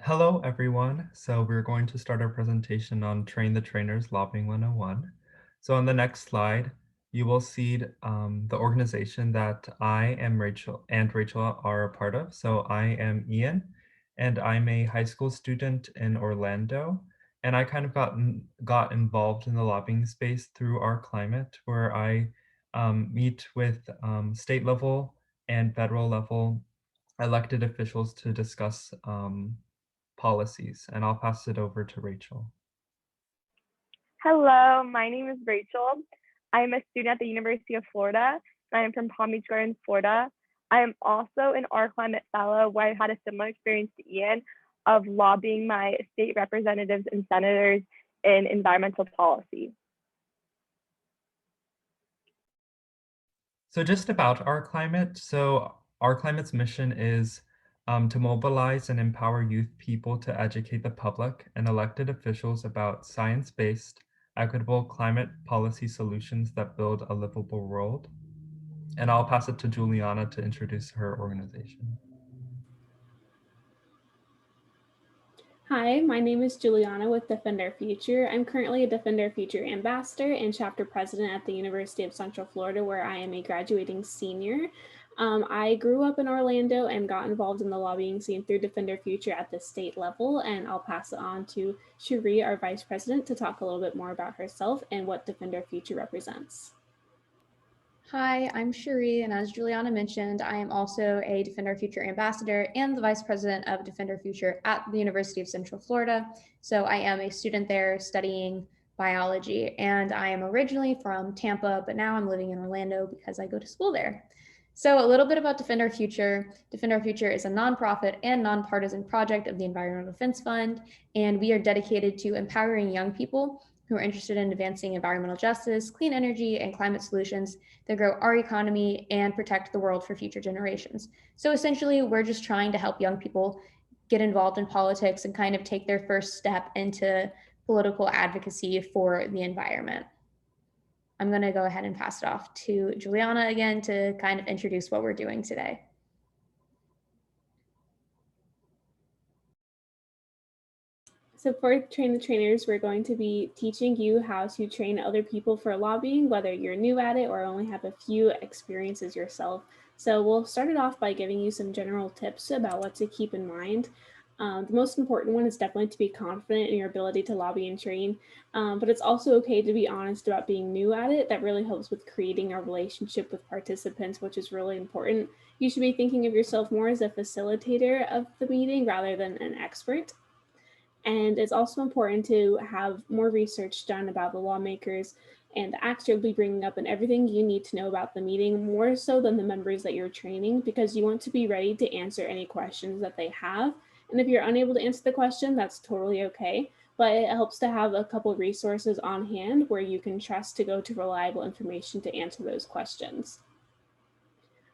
Hello, everyone. So we're going to start our presentation on Train the Trainers Lobbying 101. So on the next slide, you will see the organization that I am Rachel and Rachel are a part of. So I am Ian, and I'm a high school student in Orlando. And I kind of got involved in the lobbying space through our climate, where I meet with state level and federal level elected officials to discuss policies, and I'll pass it over to Rachel. Hello, my name is Rachel. I am a student at the University of Florida, and I am from Palm Beach Gardens, Florida. I am also an Our Climate Fellow, where I had a similar experience to Ian of lobbying my state representatives and senators in environmental policy. So just about our climate. So our climate's mission is to mobilize and empower youth people to educate the public and elected officials about science-based, equitable climate policy solutions that build a livable world. And I'll pass it to Juliana to introduce her organization. Hi, my name is Juliana with Defend Our Future. I'm currently a Defend Our Future ambassador and chapter president at the University of Central Florida, where I am a graduating senior. I grew up in Orlando and got involved in the lobbying scene through Defend Our Future at the state level, and I'll pass it on to Cherie, our vice president, to talk a little bit more about herself and what Defend Our Future represents. Hi, I'm Cherie, and as Juliana mentioned, I am also a Defend Our Future ambassador and the vice president of Defend Our Future at the University of Central Florida. So I am a student there studying biology, and I am originally from Tampa, but now I'm living in Orlando because I go to school there. So a little bit about Defend Our Future. Defend Our Future is a nonprofit and nonpartisan project of the Environmental Defense Fund, and we are dedicated to empowering young people who are interested in advancing environmental justice, clean energy, and climate solutions that grow our economy and protect the world for future generations. So essentially, we're just trying to help young people get involved in politics and kind of take their first step into political advocacy for the environment. I'm going to go ahead and pass it off to Juliana again to kind of introduce what we're doing today. So for Train the Trainers, we're going to be teaching you how to train other people for lobbying, whether you're new at it or only have a few experiences yourself. So we'll start it off by giving you some general tips about what to keep in mind. The most important one is definitely to be confident in your ability to lobby and train, but it's also okay to be honest about being new at it. That really helps with creating a relationship with participants, which is really important. You should be thinking of yourself more as a facilitator of the meeting rather than an expert. And it's also important to have more research done about the lawmakers and the acts you'll be bringing up and everything you need to know about the meeting, more so than the members that you're training, because you want to be ready to answer any questions that they have. And if you're unable to answer the question, that's totally okay. But it helps to have a couple resources on hand where you can trust to go to reliable information to answer those questions.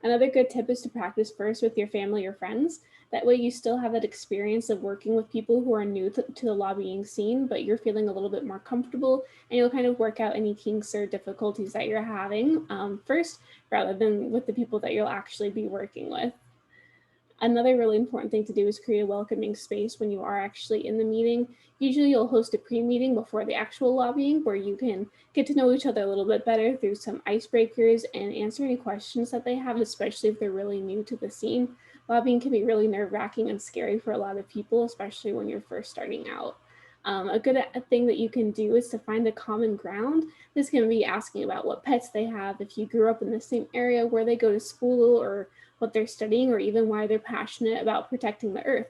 Another good tip is to practice first with your family or friends. That way you still have that experience of working with people who are new to the lobbying scene, but you're feeling a little bit more comfortable, and you'll kind of work out any kinks or difficulties that you're having first, rather than with the people that you'll actually be working with. Another really important thing to do is create a welcoming space when you are actually in the meeting. Usually you'll host a pre-meeting before the actual lobbying where you can get to know each other a little bit better through some icebreakers and answer any questions that they have, especially if they're really new to the scene. Lobbying can be really nerve-wracking and scary for a lot of people, especially when you're first starting out. A good thing that you can do is to find a common ground. This can be asking about what pets they have, if you grew up in the same area, where they go to school, or what they're studying, or even why they're passionate about protecting the earth.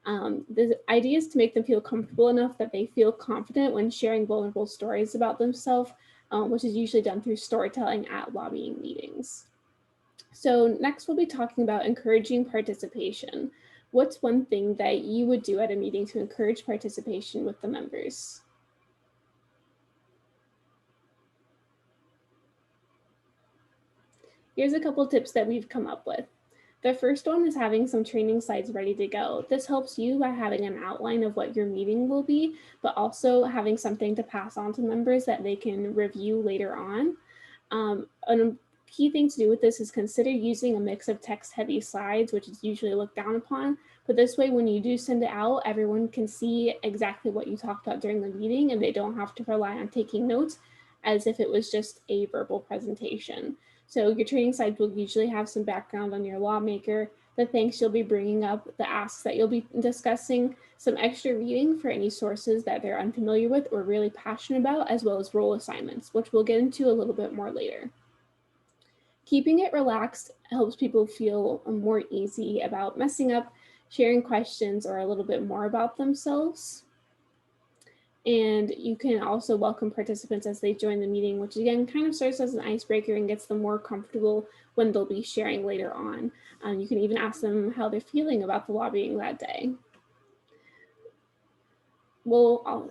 The idea is to make them feel comfortable enough that they feel confident when sharing vulnerable stories about themselves, which is usually done through storytelling at lobbying meetings. So next we'll be talking about encouraging participation. What's one thing that you would do at a meeting to encourage participation with the members? Here's a couple tips that we've come up with. The first one is having some training slides ready to go. This helps you by having an outline of what your meeting will be, but also having something to pass on to members that they can review later on. A key thing to do with this is consider using a mix of text-heavy slides, which is usually looked down upon, But this way, when you do send it out, everyone can see exactly what you talked about during the meeting, and they don't have to rely on taking notes as if it was just a verbal presentation. So your training slides will usually have some background on your lawmaker, the thanks you'll be bringing up, the asks that you'll be discussing, some extra reading for any sources that they're unfamiliar with or really passionate about, as well as role assignments, which we'll get into a little bit more later. Keeping it relaxed helps people feel more easy about messing up, sharing questions, or a little bit more about themselves. And you can also welcome participants as they join the meeting, which again kind of serves as an icebreaker and gets them more comfortable when they'll be sharing later on. You can even ask them how they're feeling about the lobbying that day. We'll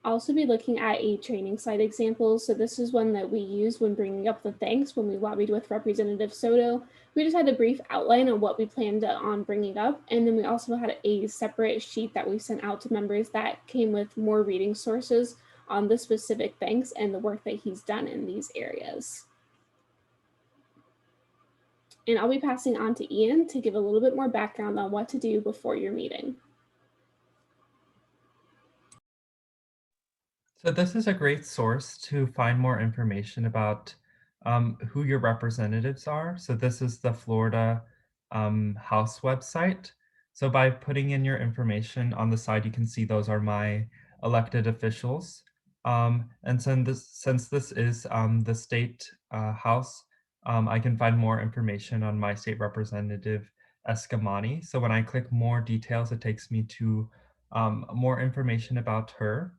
also be looking at a training slide example. So this is one that we used when bringing up the thanks when we lobbied with Representative Soto. We just had a brief outline on what we planned on bringing up. And then we also had a separate sheet that we sent out to members that came with more reading sources on the specific thanks and the work that he's done in these areas. And I'll be passing on to Ian to give a little bit more background on what to do before your meeting. So this is a great source to find more information about who your representatives are. So this is the Florida House website. So by putting in your information on the side, you can see those are my elected officials. And since this is the state house, I can find more information on my state representative, Escamani. So when I click more details, it takes me to more information about her.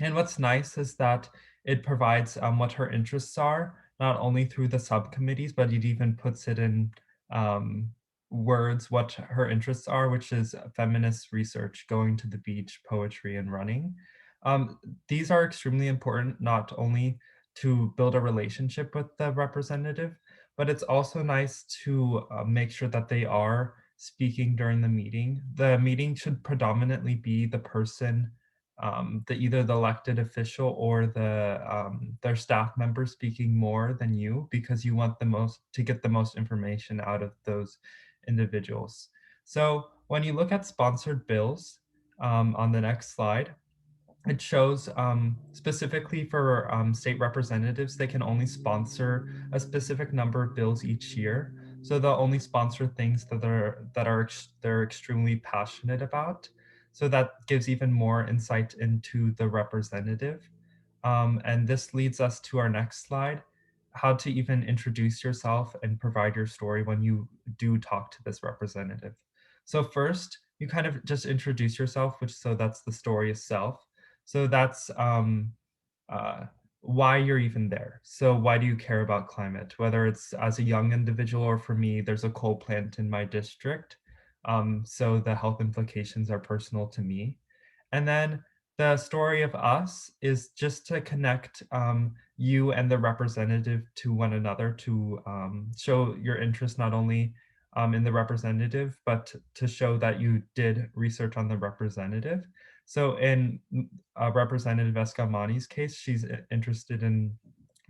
And what's nice is that it provides what her interests are, not only through the subcommittees, but it even puts it in um, words what her interests are, which is feminist research, going to the beach, poetry, and running. Um, these are extremely important, not only to build a relationship with the representative, but it's also nice to make sure that they are speaking during the meeting. The meeting should predominantly be the person either the elected official or their staff member speaking more than you, because you want the most to get the most information out of those individuals. So when you look at sponsored bills on the next slide, it shows specifically for state representatives, they can only sponsor a specific number of bills each year. So they'll only sponsor things they're extremely passionate about. So that gives even more insight into the representative. And this leads us to our next slide, how to even introduce yourself and provide your story when you do talk to this representative. So first, you kind of just introduce yourself, so that's the story itself. So that's uh, why you're even there. So why do you care about climate? Whether it's as a young individual or for me, there's a coal plant in my district. So the health implications are personal to me. And then the story of us is just to connect you and the representative to one another, to show your interest not only in the representative, but to show that you did research on the representative. So in Representative Escamani's case, she's interested in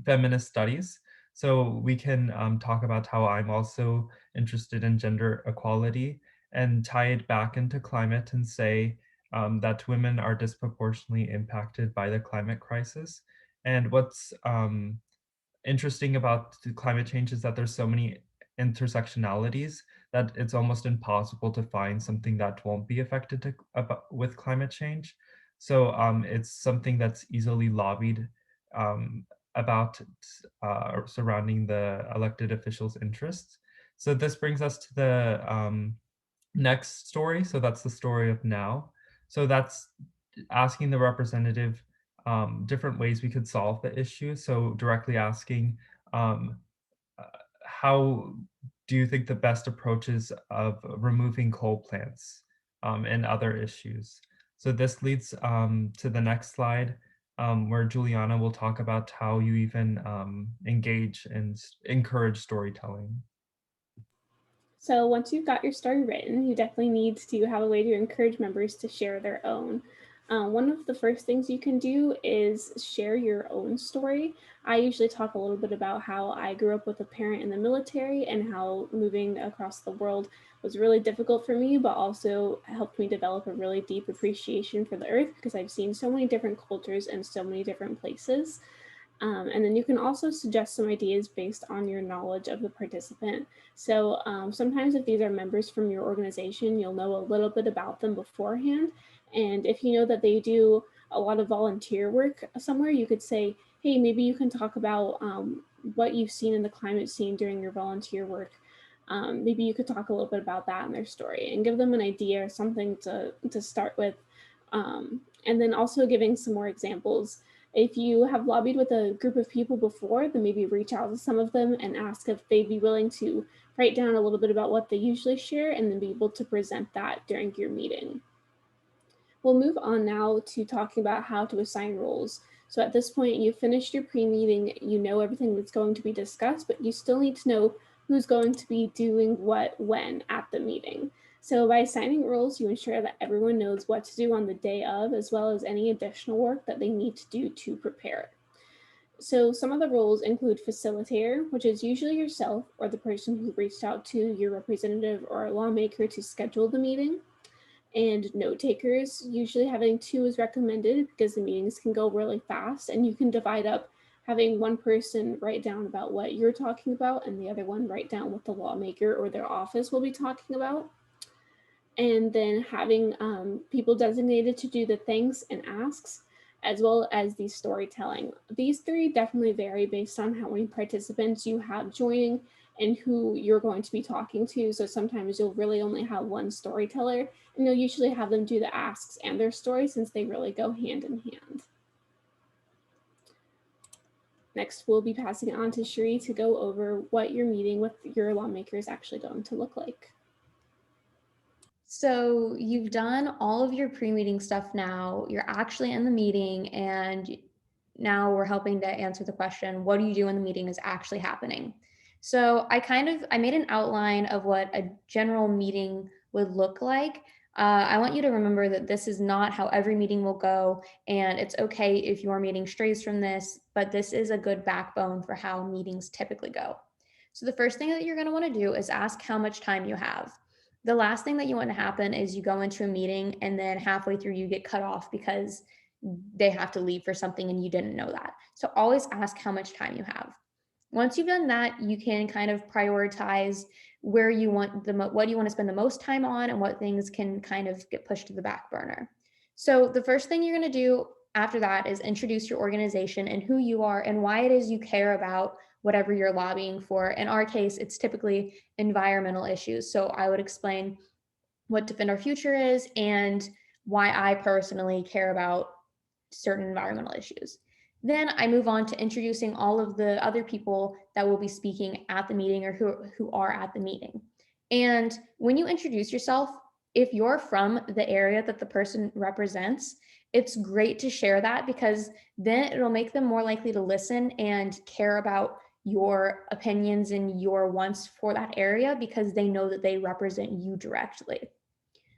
feminist studies. So we can talk about how I'm also interested in gender equality and tie it back into climate and say that women are disproportionately impacted by the climate crisis. And what's interesting about the climate change is that there's so many intersectionalities that it's almost impossible to find something that won't be affected with climate change. So it's something that's easily lobbied um, about surrounding the elected officials' interests. So this brings us to the next story. So that's the story of now. So that's asking the representative different ways we could solve the issue. So directly asking, um, uh, how do you think the best approaches of removing coal plants and other issues? So this leads to the next slide, where Juliana will talk about how you even engage and encourage storytelling. So once you've got your story written, you definitely need to have a way to encourage members to share their own. One of the first things you can do is share your own story. I usually talk a little bit about how I grew up with a parent in the military and how moving across the world was really difficult for me, but also helped me develop a really deep appreciation for the earth because I've seen so many different cultures and so many different places. And then you can also suggest some ideas based on your knowledge of the participant. So sometimes if these are members from your organization, you'll know a little bit about them beforehand. And if you know that they do a lot of volunteer work somewhere, you could say, hey, maybe you can talk about what you've seen in the climate scene during your volunteer work. Maybe you could talk a little bit about that in their story and give them an idea or something to start with. And then also giving some more examples. If you have lobbied with a group of people before, then maybe reach out to some of them and ask if they'd be willing to write down a little bit about what they usually share and then be able to present that during your meeting. We'll move on now to talking about how to assign roles. So at this point, you've finished your pre-meeting, you know everything that's going to be discussed, but you still need to know who's going to be doing what when at the meeting. So by assigning roles, you ensure that everyone knows what to do on the day of, as well as any additional work that they need to do to prepare it. So some of the roles include facilitator, which is usually yourself or the person who reached out to your representative or a lawmaker to schedule the meeting, and note takers. Usually having two is recommended because the meetings can go really fast and you can divide up having one person write down about what you're talking about and the other one write down what the lawmaker or their office will be talking about. And then having people designated to do the thanks and asks, as well as the storytelling. These three definitely vary based on how many participants you have joining and who you're going to be talking to. So sometimes you'll really only have one storyteller, and you'll usually have them do the asks and their story since they really go hand in hand. Next, we'll be passing it on to Cherie to go over what your meeting with your lawmaker is actually going to look like. So you've done all of your pre-meeting stuff now, you're actually in the meeting, and now we're helping to answer the question, what do you do when the meeting is actually happening? So I made an outline of what a general meeting would look like. I want you to remember that this is not how every meeting will go, and it's okay if your meeting strays from this, but this is a good backbone for how meetings typically go. So the first thing that you're going to want to do is ask how much time you have. The last thing that you want to happen is you go into a meeting and then halfway through you get cut off because they have to leave for something and you didn't know that. So always ask how much time you have. Once you've done that, you can kind of prioritize where you want what you want to spend the most time on and what things can kind of get pushed to the back burner. So the first thing you're going to do after that is introduce your organization and who you are and why it is you care about whatever you're lobbying for. In our case, it's typically environmental issues. So I would explain what Defend Our Future is and why I personally care about certain environmental issues. Then I move on to introducing all of the other people that will be speaking at the meeting or who are at the meeting. And when you introduce yourself, if you're from the area that the person represents, it's great to share that because then it'll make them more likely to listen and care about your opinions and your wants for that area because they know that they represent you directly.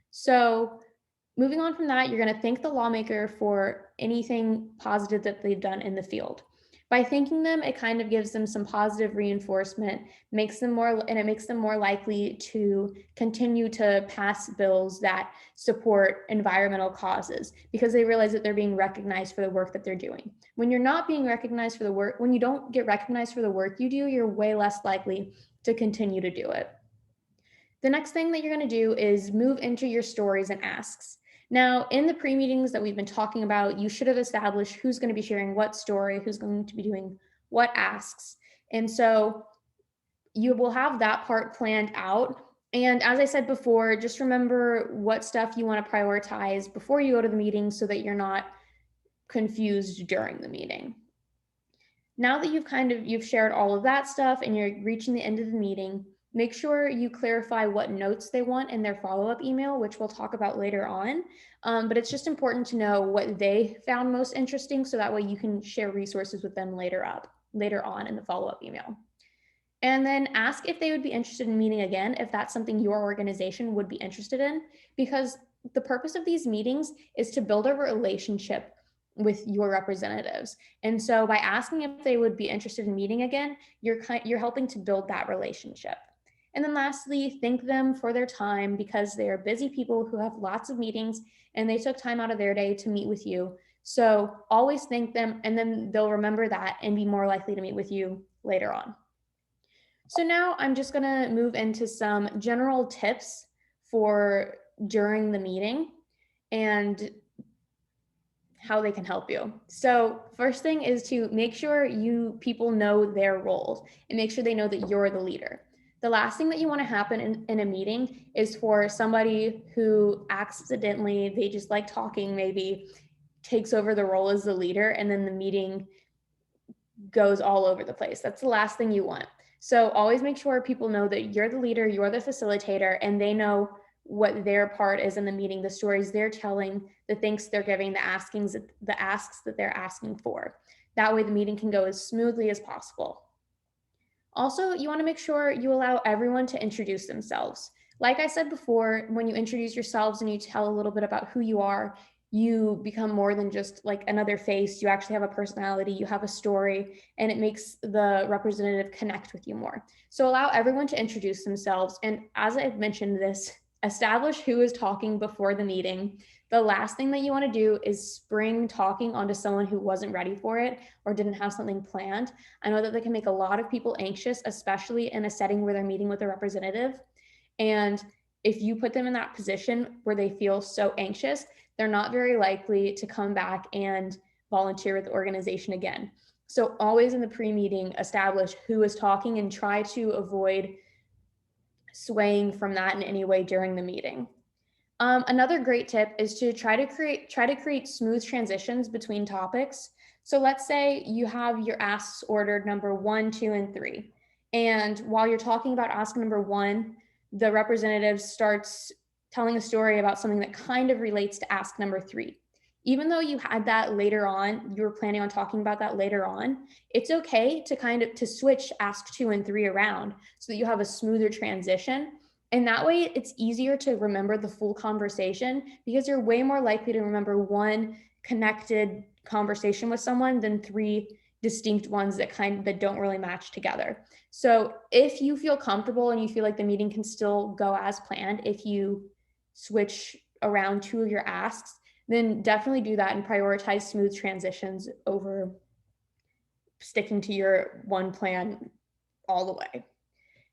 So moving on from that, you're going to thank the lawmaker for anything positive that they've done in the field. By thanking them, it kind of gives them some positive reinforcement, makes them more likely to continue to pass bills that support environmental causes because they realize that they're being recognized for the work that they're doing. When you're not being recognized for the work, when you don't get recognized for the work you do, you're way less likely to continue to do it. The next thing that you're going to do is move into your stories and asks. Now, in the pre-meetings that we've been talking about, you should have established who's going to be sharing what story, who's going to be doing what asks. And so you will have that part planned out. And as I said before, just remember what stuff you want to prioritize before you go to the meeting so that you're not confused during the meeting. Now that you've shared all of that stuff and you're reaching the end of the meeting, make sure you clarify what notes they want in their follow-up email, which we'll talk about later on. But it's just important to know what they found most interesting so that way you can share resources with them later on in the follow-up email. And then ask if they would be interested in meeting again, if that's something your organization would be interested in, because the purpose of these meetings is to build a relationship with your representatives. And so by asking if they would be interested in meeting again, you're helping to build that relationship. And then lastly, thank them for their time because they are busy people who have lots of meetings and they took time out of their day to meet with you. So always thank them, and then they'll remember that and be more likely to meet with you later on. So now I'm just gonna move into some general tips for during the meeting and how they can help you. So first thing is to make sure people know their roles and make sure they know that you're the leader. The last thing that you want to happen in a meeting is for somebody who accidentally, they just like talking, maybe takes over the role as the leader, and then the meeting goes all over the place. That's the last thing you want. So always make sure people know that you're the leader, you're the facilitator, and they know what their part is in the meeting, the stories they're telling, the thanks they're giving, the asks that they're asking for. That way the meeting can go as smoothly as possible. Also, you want to make sure you allow everyone to introduce themselves. Like I said before, when you introduce yourselves and you tell a little bit about who you are, you become more than just like another face. You actually have a personality, you have a story, and it makes the representative connect with you more. So allow everyone to introduce themselves. And as I've mentioned this, establish who is talking before the meeting. The last thing that you want to do is spring talking onto someone who wasn't ready for it or didn't have something planned. I know that they can make a lot of people anxious, especially in a setting where they're meeting with a representative. And if you put them in that position where they feel so anxious, they're not very likely to come back and volunteer with the organization again. So always in the pre-meeting, establish who is talking and try to avoid swaying from that in any way during the meeting. Another great tip is to try to create smooth transitions between topics. So let's say you have your asks ordered number 1, 2, and 3. And while you're talking about ask number 1, the representative starts telling a story about something that kind of relates to ask number 3. Even though you had that later on, you were planning on talking about that later on, it's okay to switch ask 2 and 3 around so that you have a smoother transition. And that way it's easier to remember the full conversation because you're way more likely to remember one connected conversation with someone than 3 distinct ones that don't really match together. So if you feel comfortable and you feel like the meeting can still go as planned, if you switch around 2 of your asks, then definitely do that and prioritize smooth transitions over sticking to your one plan all the way.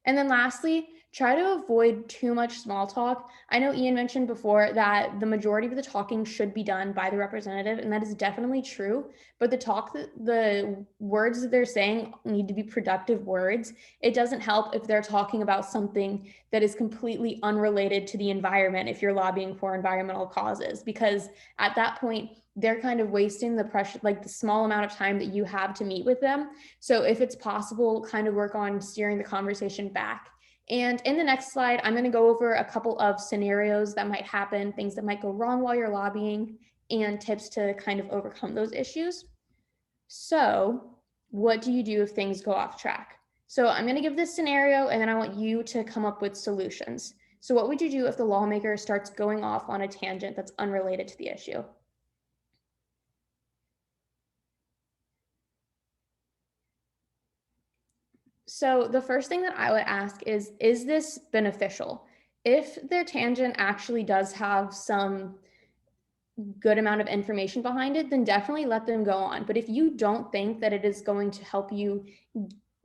And then lastly, try to avoid too much small talk. I know Ian mentioned before that the majority of the talking should be done by the representative, and that is definitely true. But the words that they're saying need to be productive words. It doesn't help if they're talking about something that is completely unrelated to the environment if you're lobbying for environmental causes, because at that point, they're kind of wasting the pressure, like the small amount of time that you have to meet with them. So if it's possible, kind of work on steering the conversation back. And in the next slide, I'm going to go over a couple of scenarios that might happen, things that might go wrong while you're lobbying, and tips to kind of overcome those issues. So what do you do if things go off track? So I'm going to give this scenario, and then I want you to come up with solutions. So what would you do if the lawmaker starts going off on a tangent that's unrelated to the issue? So the first thing that I would ask is this beneficial? If their tangent actually does have some good amount of information behind it, then definitely let them go on. But if you don't think that it is going to help you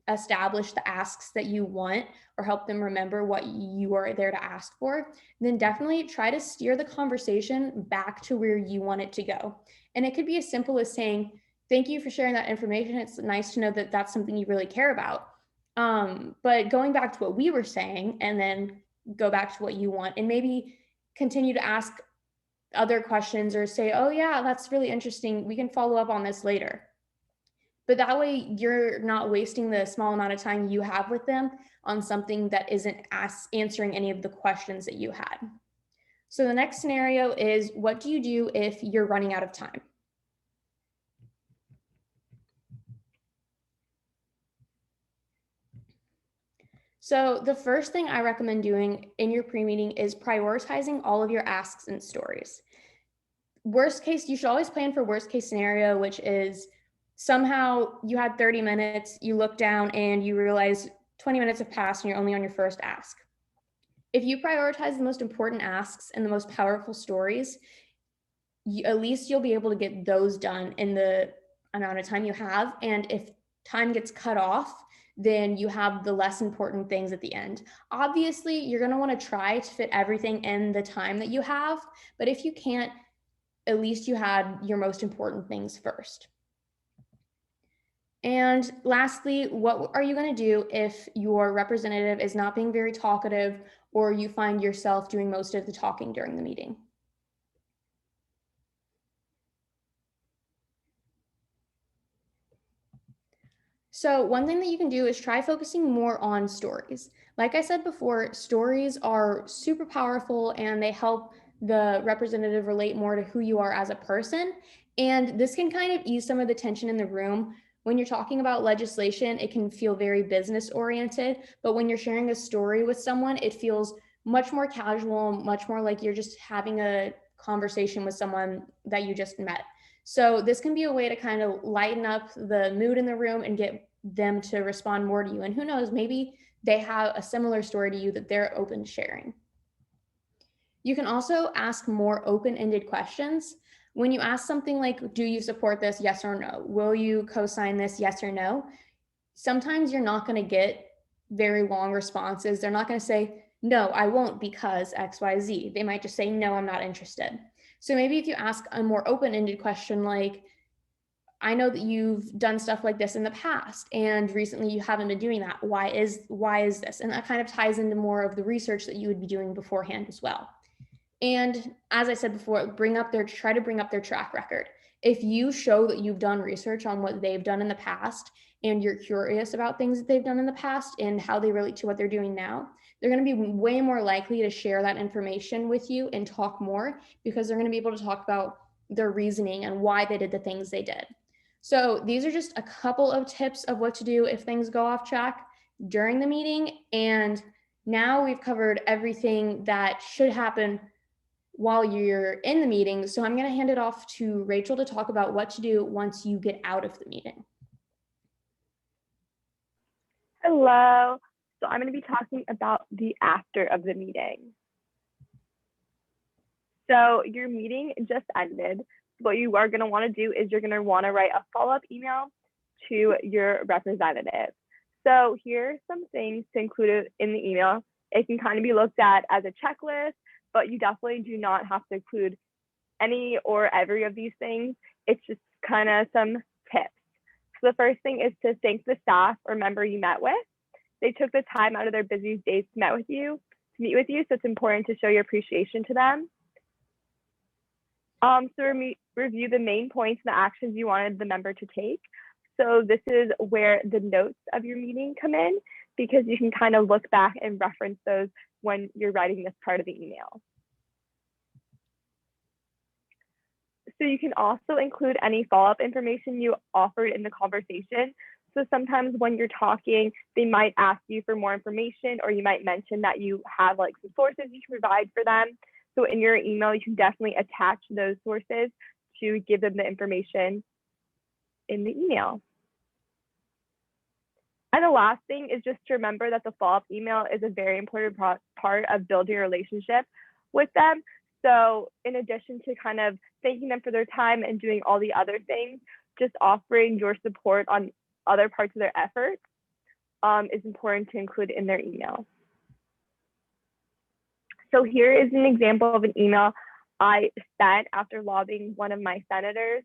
establish the asks that you want or help them remember what you are there to ask for, then definitely try to steer the conversation back to where you want it to go. And it could be as simple as saying, thank you for sharing that information. It's nice to know that that's something you really care about. But going back to what we were saying and then go back to what you want and maybe continue to ask other questions or say, oh yeah, that's really interesting. We can follow up on this later. But that way you're not wasting the small amount of time you have with them on something that isn't answering any of the questions that you had. So the next scenario is, what do you do if you're running out of time? So the first thing I recommend doing in your pre-meeting is prioritizing all of your asks and stories. Worst case, you should always plan for worst case scenario, which is somehow you had 30 minutes, you look down and you realize 20 minutes have passed and you're only on your first ask. If you prioritize the most important asks and the most powerful stories, at least you'll be able to get those done in the amount of time you have. And if time gets cut off, then you have the less important things at the end. Obviously, you're going to want to try to fit everything in the time that you have, but if you can't, at least you had your most important things first. And lastly, what are you going to do if your representative is not being very talkative or you find yourself doing most of the talking during the meeting? So one thing that you can do is try focusing more on stories. Like I said before, stories are super powerful and they help the representative relate more to who you are as a person. And this can kind of ease some of the tension in the room. When you're talking about legislation, it can feel very business oriented, but when you're sharing a story with someone, it feels much more casual, much more like you're just having a conversation with someone that you just met. So this can be a way to kind of lighten up the mood in the room and get them to respond more to you. And who knows, maybe they have a similar story to you that they're open to sharing. You can also ask more open-ended questions. When you ask something like, do you support this? Yes or no. Will you co-sign this? Yes or no. Sometimes you're not going to get very long responses. They're not going to say, no, I won't because XYZ. They might just say, no, I'm not interested. So maybe if you ask a more open-ended question like, I know that you've done stuff like this in the past and recently you haven't been doing that. Why is this? And that kind of ties into more of the research that you would be doing beforehand as well. And as I said before, try to bring up their track record. If you show that you've done research on what they've done in the past and you're curious about things that they've done in the past and how they relate to what they're doing now, they're going to be way more likely to share that information with you and talk more because they're going to be able to talk about their reasoning and why they did the things they did. So these are just a couple of tips of what to do if things go off track during the meeting. And now we've covered everything that should happen while you're in the meeting. So I'm going to hand it off to Rachel to talk about what to do once you get out of the meeting. Hello. So I'm going to be talking about the after of the meeting. So your meeting just ended. What you are going to want to do is you're going to want to write a follow-up email to your representative. So here's some things to include in the email. It can kind of be looked at as a checklist, but you definitely do not have to include any or every of these things. It's just kind of some tips. So the first thing is to thank the staff or member you met with. They took the time out of their busy days to meet with you, so it's important to show your appreciation to them. So review the main points and the actions you wanted the member to take. So this is where the notes of your meeting come in, because you can kind of look back and reference those when you're writing this part of the email. So you can also include any follow-up information you offered in the conversation. So sometimes when you're talking, they might ask you for more information, or you might mention that you have like some sources you can provide for them. So in your email, you can definitely attach those sources to give them the information in the email. And the last thing is just to remember that the follow-up email is a very important part of building a relationship with them. So in addition to kind of thanking them for their time and doing all the other things, just offering your support on other parts of their efforts is important to include in their email. So here is an example of an email I sent after lobbying one of my senators.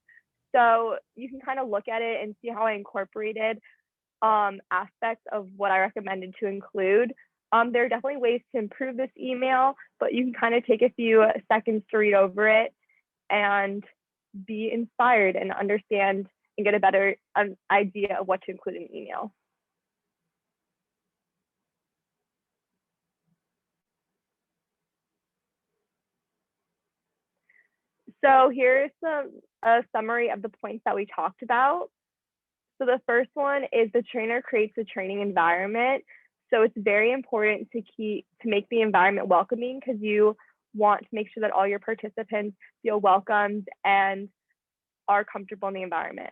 So you can kind of look at it and see how I incorporated aspects of what I recommended to include. There are definitely ways to improve this email, but you can kind of take a few seconds to read over it and be inspired and understand and get a better idea of what to include in the email. So here's a summary of the points that we talked about. So the first one is the trainer creates a training environment. So it's very important to make the environment welcoming, because you want to make sure that all your participants feel welcomed and are comfortable in the environment.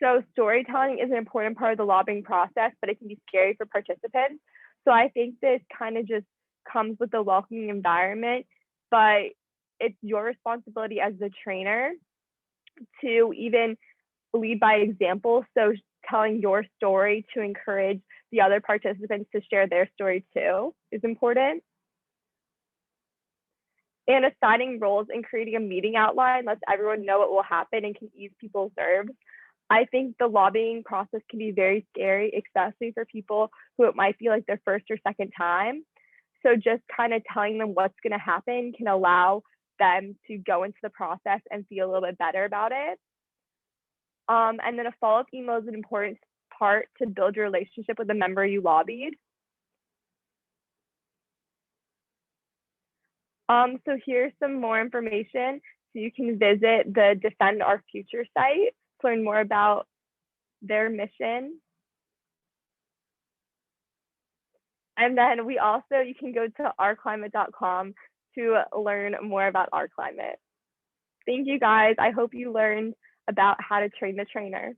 So storytelling is an important part of the lobbying process, but it can be scary for participants. So I think this kind of just comes with the welcoming environment, but it's your responsibility as the trainer to even lead by example. So telling your story to encourage the other participants to share their story too is important. And assigning roles and creating a meeting outline lets everyone know what will happen and can ease people's nerves. I think the lobbying process can be very scary, especially for people who it might be like their first or second time. So just kind of telling them what's going to happen can allow them to go into the process and feel a little bit better about it. And then a follow-up email is an important part to build your relationship with the member you lobbied. So here's some more information. So you can visit the Defend Our Future site to learn more about their mission. And then you can go to ourclimate.com to learn more about our climate. Thank you guys. I hope you learned about how to train the trainer.